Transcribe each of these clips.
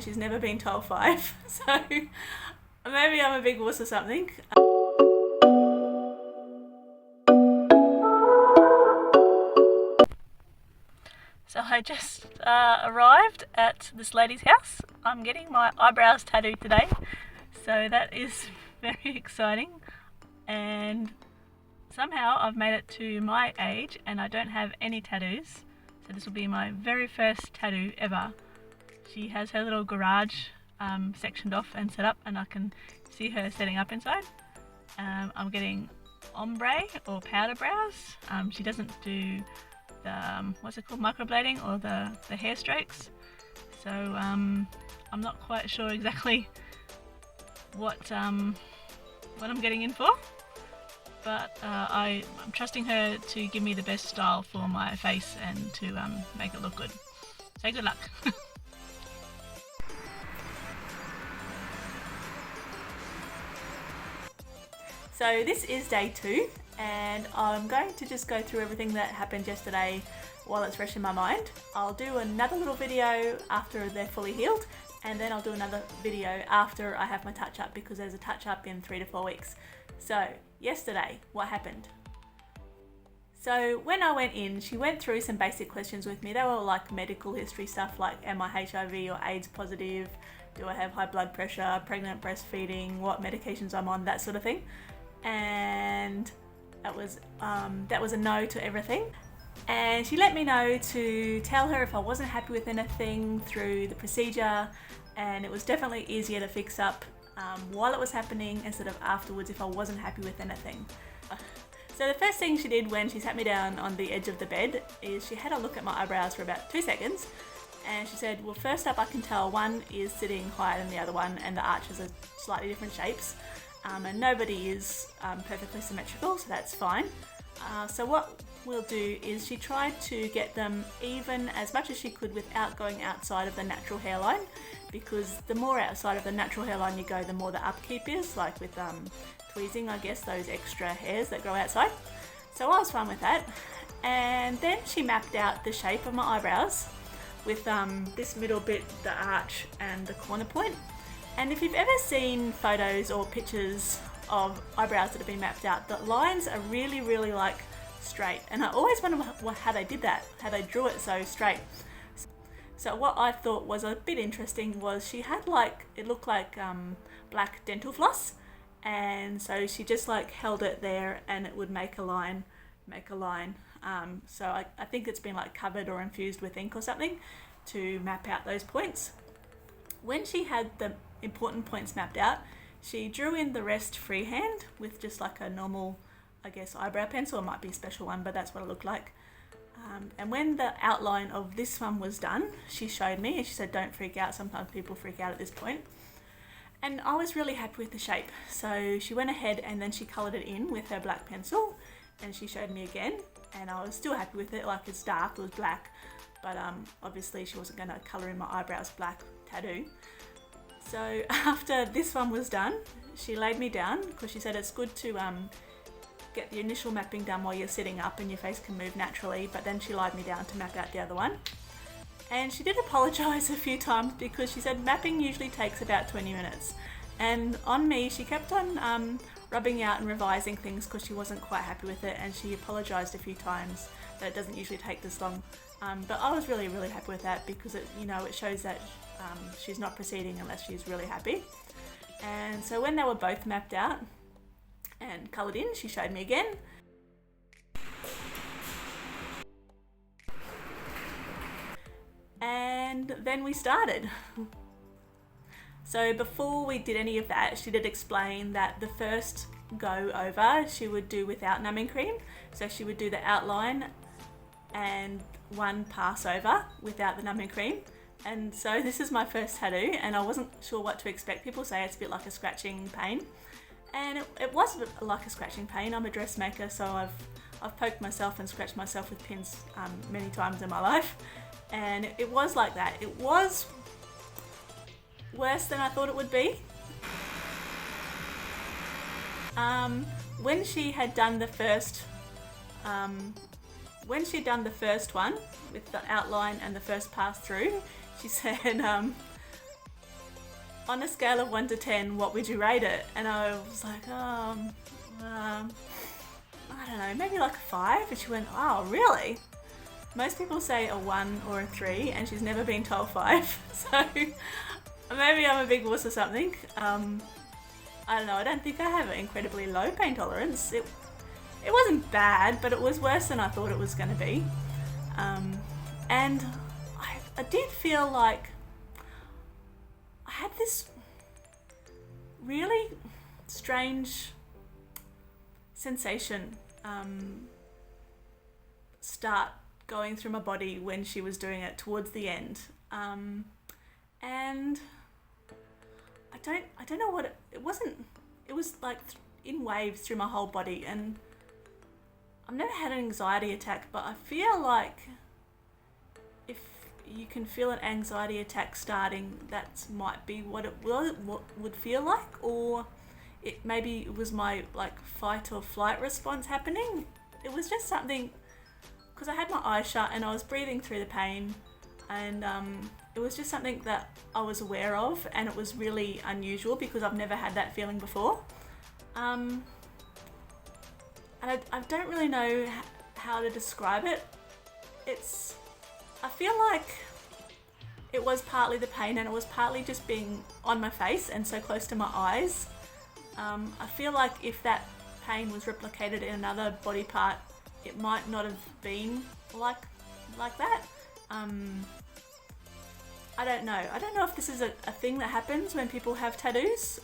She's never been told 5, so maybe I'm a big wuss or something. So I just arrived at this lady's house. I'm getting my eyebrows tattooed today, so that is very exciting. And somehow I've made it to my age and I don't have any tattoos, so this will be my very first tattoo ever. She has her little garage sectioned off and set up, and I can see her setting up inside. I'm getting ombre or powder brows. She doesn't do the what's it called, microblading or the hair strokes, so I'm not quite sure exactly what I'm getting in for, but I'm trusting her to give me the best style for my face and to make it look good. So good luck. So this is day 2, and I'm going to just go through everything that happened yesterday while it's fresh in my mind. I'll do another little video after they're fully healed, and then I'll do another video after I have my touch-up, because there's a touch-up in 3 to 4 weeks. So yesterday, what happened? So when I went in, she went through some basic questions with me. They were like medical history stuff, like am I HIV or AIDS positive? Do I have high blood pressure, pregnant, breastfeeding, what medications I'm on, that sort of thing. And that was a no to everything. And she let me know to tell her if I wasn't happy with anything through the procedure, and it was definitely easier to fix up while it was happening instead of afterwards if I wasn't happy with anything. So the first thing she did when she sat me down on the edge of the bed is she had a look at my eyebrows for about 2 seconds, and she said, well, first up I can tell one is sitting higher than the other one and the arches are slightly different shapes. And nobody is perfectly symmetrical, so that's fine. So what we'll do is she tried to get them even as much as she could without going outside of the natural hairline, because the more outside of the natural hairline you go, the more the upkeep is, like with tweezing, I guess, those extra hairs that grow outside. So I was fine with that. And then she mapped out the shape of my eyebrows with this middle bit, the arch and the corner point. And if you've ever seen photos or pictures of eyebrows that have been mapped out, the lines are really, really like straight. And I always wonder how they did that, how they drew it so straight. So what I thought was a bit interesting was she had like, it looked like black dental floss. And so she just like held it there and it would make a line. So I think it's been like covered or infused with ink or something to map out those points. When she had the important points mapped out, she drew in the rest freehand with just like a normal, I guess, eyebrow pencil. It might be a special one, but that's what it looked like. And when the outline of this one was done, she showed me and she said, don't freak out. Sometimes people freak out at this point. And I was really happy with the shape. So she went ahead and then she coloured it in with her black pencil, and she showed me again, and I was still happy with it. Like, it's dark, it was black, but obviously she wasn't going to colour in my eyebrows black tattoo. So after this one was done, she laid me down because she said it's good to get the initial mapping done while you're sitting up and your face can move naturally, but then she laid me down to map out the other one. And she did apologise a few times because she said mapping usually takes about 20 minutes. And on me, she kept on rubbing out and revising things because she wasn't quite happy with it, and she apologised a few times that it doesn't usually take this long. But I was really, really happy with that because it shows that she's not proceeding unless she's really happy. And so when they were both mapped out and coloured in, she showed me again. And then we started. So before we did any of that, she did explain that the first go over she would do without numbing cream. So she would do the outline and one pass over without the numbing cream. And so this is my first tattoo, and I wasn't sure what to expect. People say it's a bit like a scratching pain, and it was a bit like a scratching pain. I'm a dressmaker, so I've poked myself and scratched myself with pins many times in my life, and it was like that. It was worse than I thought it would be. When she had done the first one with the outline and the first pass through, she said, on a scale of 1 to 10, what would you rate it? And I was like, I don't know, maybe like a 5. And she went, oh, really? Most people say a 1 or a 3, and she's never been told 5. So maybe I'm a big wuss or something. I don't know, I don't think I have an incredibly low pain tolerance. It wasn't bad, but it was worse than I thought it was going to be. And I did feel like I had this really strange sensation start going through my body when she was doing it towards the end. And I don't know what it wasn't. It was like in waves through my whole body, and I've never had an anxiety attack, but I feel like if you can feel an anxiety attack starting, that might be what it would feel like, or maybe it was my like fight or flight response happening. It was just something, because I had my eyes shut and I was breathing through the pain, and it was just something that I was aware of, and it was really unusual because I've never had that feeling before. And I don't really know how to describe it. I feel like it was partly the pain, and it was partly just being on my face and so close to my eyes. I feel like if that pain was replicated in another body part, it might not have been like that. I don't know. I don't know if this is a thing that happens when people have tattoos,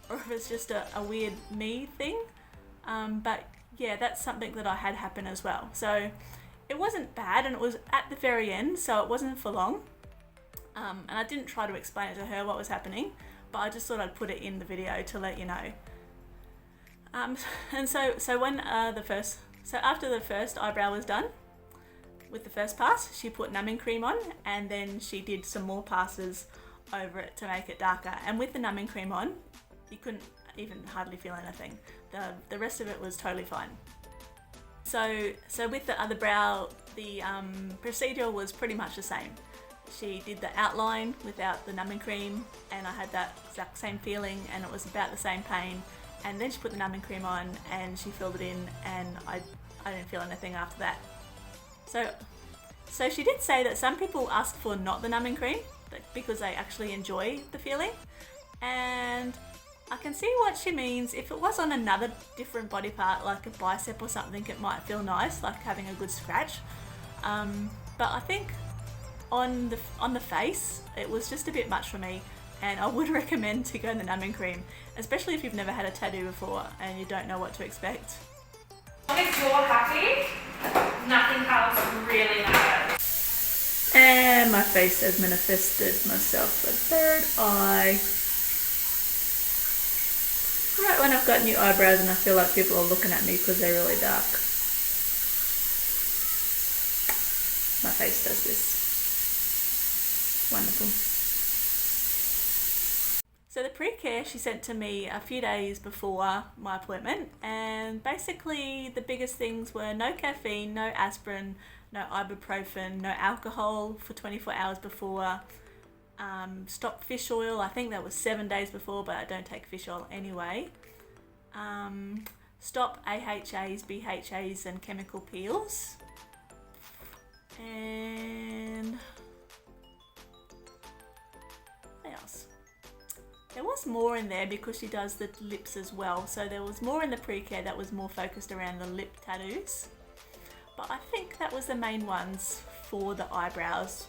or if it's just a weird me thing. But yeah, that's something that I had happen as well. So it wasn't bad, and it was at the very end, so it wasn't for long. And I didn't try to explain it to her what was happening, but I just thought I'd put it in the video to let you know. And so when after the first eyebrow was done, with the first pass, she put numbing cream on, and then she did some more passes over it to make it darker. And with the numbing cream on, you couldn't even hardly feel anything. The rest of it was totally fine. So with the other brow, the procedure was pretty much the same. She did the outline without the numbing cream, and I had that exact same feeling, and it was about the same pain. And then she put the numbing cream on, and she filled it in, and I didn't feel anything after that. So she did say that some people ask for not the numbing cream because they actually enjoy the feeling, and I can see what she means. If it was on another different body part, like a bicep or something, it might feel nice, like having a good scratch. But I think on the face, it was just a bit much for me, and I would recommend to go in the numbing cream, especially if you've never had a tattoo before and you don't know what to expect. As long as you're happy, nothing else really matters. And my face has manifested myself a third eye. Right when I've got new eyebrows and I feel like people are looking at me because they're really dark. My face does this. Wonderful. So the pre-care she sent to me a few days before my appointment, and basically the biggest things were no caffeine, no aspirin, no ibuprofen, no alcohol for 24 hours before, stop fish oil. I think that was 7 days before, but I don't take fish oil anyway. Stop AHAs, BHAs and chemical peels. And what else? There was more in there because she does the lips as well. So there was more in the pre-care that was more focused around the lip tattoos. But I think that was the main ones for the eyebrows.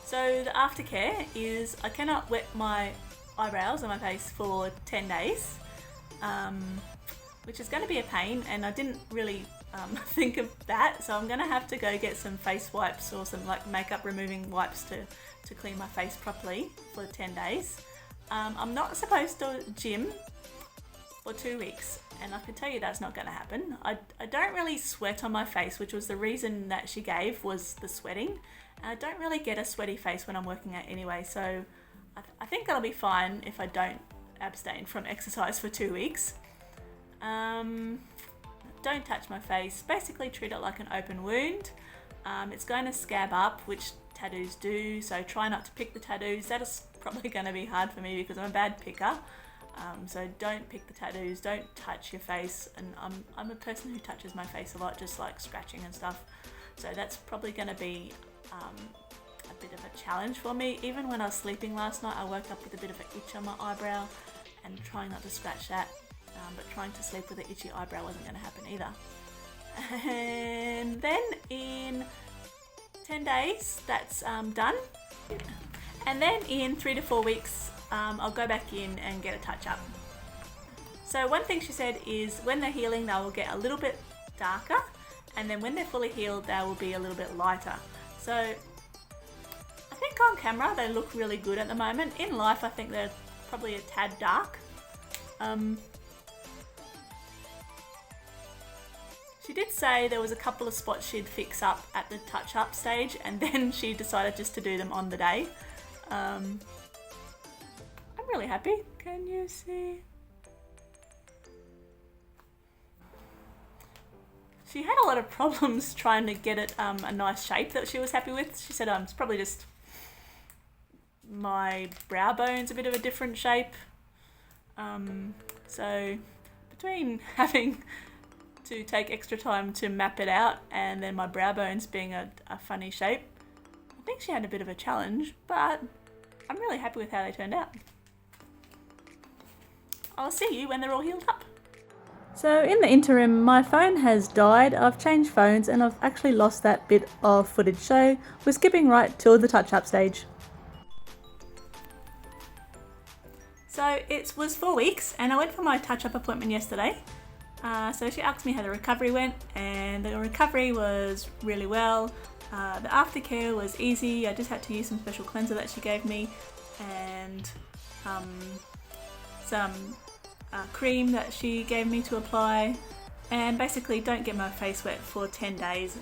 So the aftercare is I cannot wet my eyebrows on my face for 10 days, which is going to be a pain, and I didn't really think of that. So I'm going to have to go get some face wipes or some like makeup removing wipes to clean my face properly for 10 days. I'm not supposed to gym for 2 weeks, and I can tell you that's not going to happen. I don't really sweat on my face, which was the reason that she gave, was the sweating. And I don't really get a sweaty face when I'm working out anyway, so I think I'll be fine if I don't abstain from exercise for 2 weeks. Don't touch my face. Basically treat it like an open wound. It's going to scab up, which tattoos do, so try not to pick the tattoos. That is probably going to be hard for me because I'm a bad picker. So don't pick the tattoos, don't touch your face, and I'm a person who touches my face a lot, just like scratching and stuff. So that's probably going to be a bit of a challenge for me. Even when I was sleeping last night, I woke up with a bit of an itch on my eyebrow, and trying not to scratch that, but trying to sleep with an itchy eyebrow wasn't going to happen either. And then in 10 days, that's done. And then in 3 to 4 weeks, I'll go back in and get a touch up. So one thing she said is when they're healing, they will get a little bit darker, and then when they're fully healed, they will be a little bit lighter. So I think on camera, they look really good at the moment. In life, I think they're probably a tad dark. She did say there was a couple of spots she'd fix up at the touch-up stage, and then she decided just to do them on the day. I'm really happy. Can you see? She had a lot of problems trying to get it a nice shape that she was happy with. She said it's probably just my brow bone's a bit of a different shape. So between having to take extra time to map it out and then my brow bones being a funny shape, I think she had a bit of a challenge, but I'm really happy with how they turned out. I'll see you when they're all healed up. So in the interim, my phone has died. I've changed phones and I've actually lost that bit of footage, so we're skipping right till the touch-up stage. So it was 4 weeks and I went for my touch-up appointment yesterday. So she asked me how the recovery went, and the recovery was really well. The aftercare was easy. I just had to use some special cleanser that she gave me, and some cream that she gave me to apply, and basically don't get my face wet for 10 days.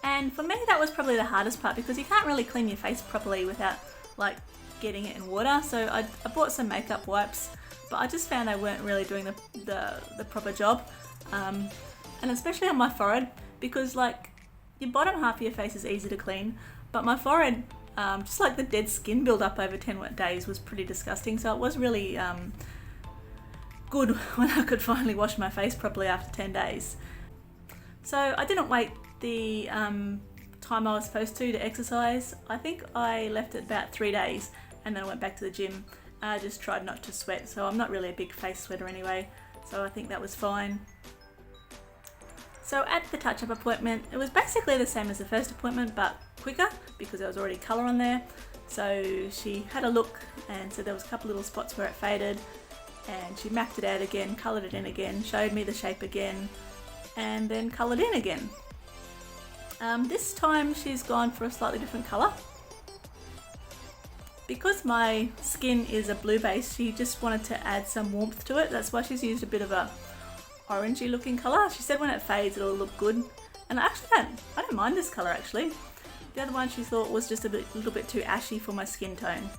And for me that was probably the hardest part, because you can't really clean your face properly without like getting it in water. So I bought some makeup wipes, but I just found they weren't really doing the proper job, and especially on my forehead, because like your bottom half of your face is easy to clean, but my forehead, just like the dead skin build up over 10 days was pretty disgusting. So it was really good when I could finally wash my face properly after 10 days. So I didn't wait the time I was supposed to exercise. I think I left it about 3 days and then I went back to the gym. I just tried not to sweat, so I'm not really a big face sweater anyway, so I think that was fine. So at the touch-up appointment, it was basically the same as the first appointment but quicker, because there was already colour on there. So she had a look and said there was a couple little spots where it faded, and she mapped it out again, coloured it in again, showed me the shape again, and then coloured in again. This time she's gone for a slightly different colour. Because my skin is a blue base, she just wanted to add some warmth to it. That's why she's used a bit of a orangey looking colour. She said when it fades it'll look good, and I don't mind this colour actually. The other one she thought was just a little bit too ashy for my skin tone.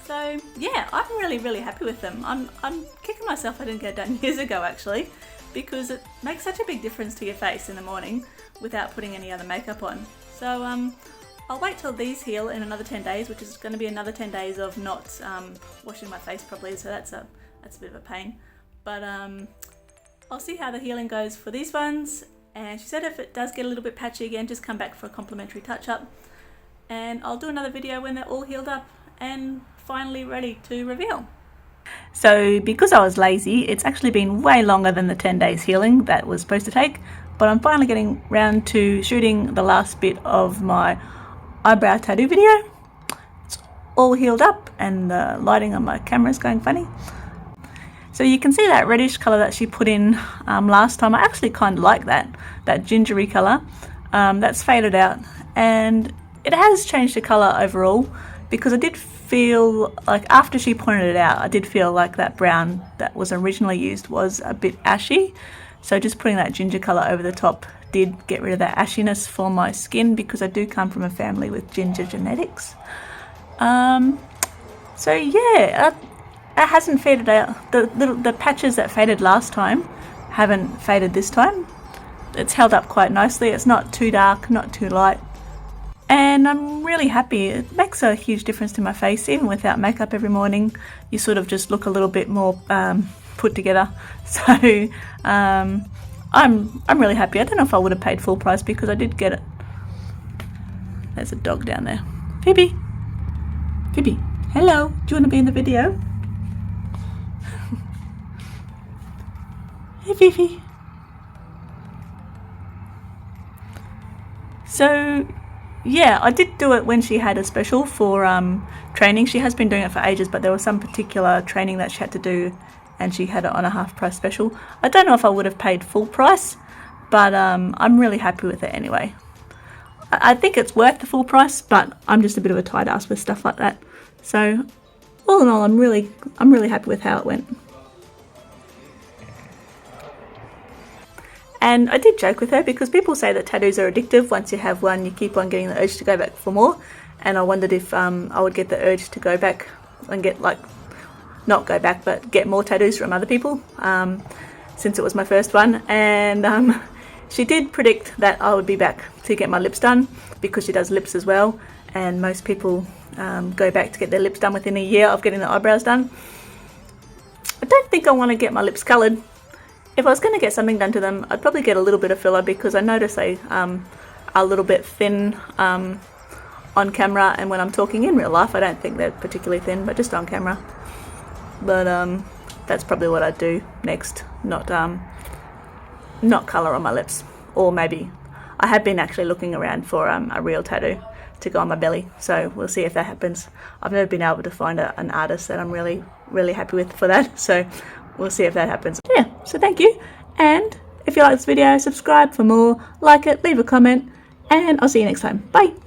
So yeah, I'm really happy with them. I'm kicking myself I didn't get it done years ago actually, because it makes such a big difference to your face in the morning without putting any other makeup on. So I'll wait till these heal in another 10 days, which is going to be another 10 days of not washing my face properly, so that's a bit of a pain. But I'll see how the healing goes for these ones, and she said if it does get a little bit patchy again, just come back for a complimentary touch-up, and I'll do another video when they're all healed up and finally ready to reveal. So because I was lazy, it's actually been way longer than the 10 days healing that was supposed to take, but I'm finally getting round to shooting the last bit of my eyebrow tattoo video. It's all healed up and the lighting on my camera is going funny. So you can see that reddish colour that she put in last time. I actually kind of like that gingery colour. That's faded out, and it has changed the colour overall, because I did feel like after she pointed it out, I did feel like that brown that was originally used was a bit ashy. So just putting that ginger colour over the top did get rid of that ashiness for my skin, because I do come from a family with ginger genetics. So yeah, it hasn't faded out. The patches that faded last time haven't faded this time. It's held up quite nicely. It's not too dark, not too light. And I'm really happy. It makes a huge difference to my face, even without makeup every morning. You sort of just look a little bit more put together. So I'm really happy. I don't know if I would have paid full price because I did get it. There's a dog down there. Phoebe. Phoebe. Hello. Do you want to be in the video? Hey, Phoebe. So yeah, I did do it when she had a special for training. She has been doing it for ages, but there was some particular training that she had to do and she had it on a half price special. I don't know if I would have paid full price, but I'm really happy with it anyway. I think it's worth the full price, but I'm just a bit of a tight ass with stuff like that. So all in all, I'm really happy with how it went. And I did joke with her because people say that tattoos are addictive. Once you have one, you keep on getting the urge to go back for more. And I wondered if I would get the urge to go back and get, like, not go back, but get more tattoos from other people, since it was my first one. And she did predict that I would be back to get my lips done because she does lips as well. And most people go back to get their lips done within a year of getting the eyebrows done. I don't think I want to get my lips coloured. If I was going to get something done to them, I'd probably get a little bit of filler because I notice they are a little bit thin on camera, and when I'm talking in real life, I don't think they're particularly thin, but just on camera. But that's probably what I'd do next, not colour on my lips. Or maybe, I have been actually looking around for a real tattoo to go on my belly, so we'll see if that happens. I've never been able to find an artist that I'm really happy with for that, so we'll see if that happens. Yeah, so thank you, and if you like this video, subscribe for more, like it, leave a comment, and I'll see you next time. Bye!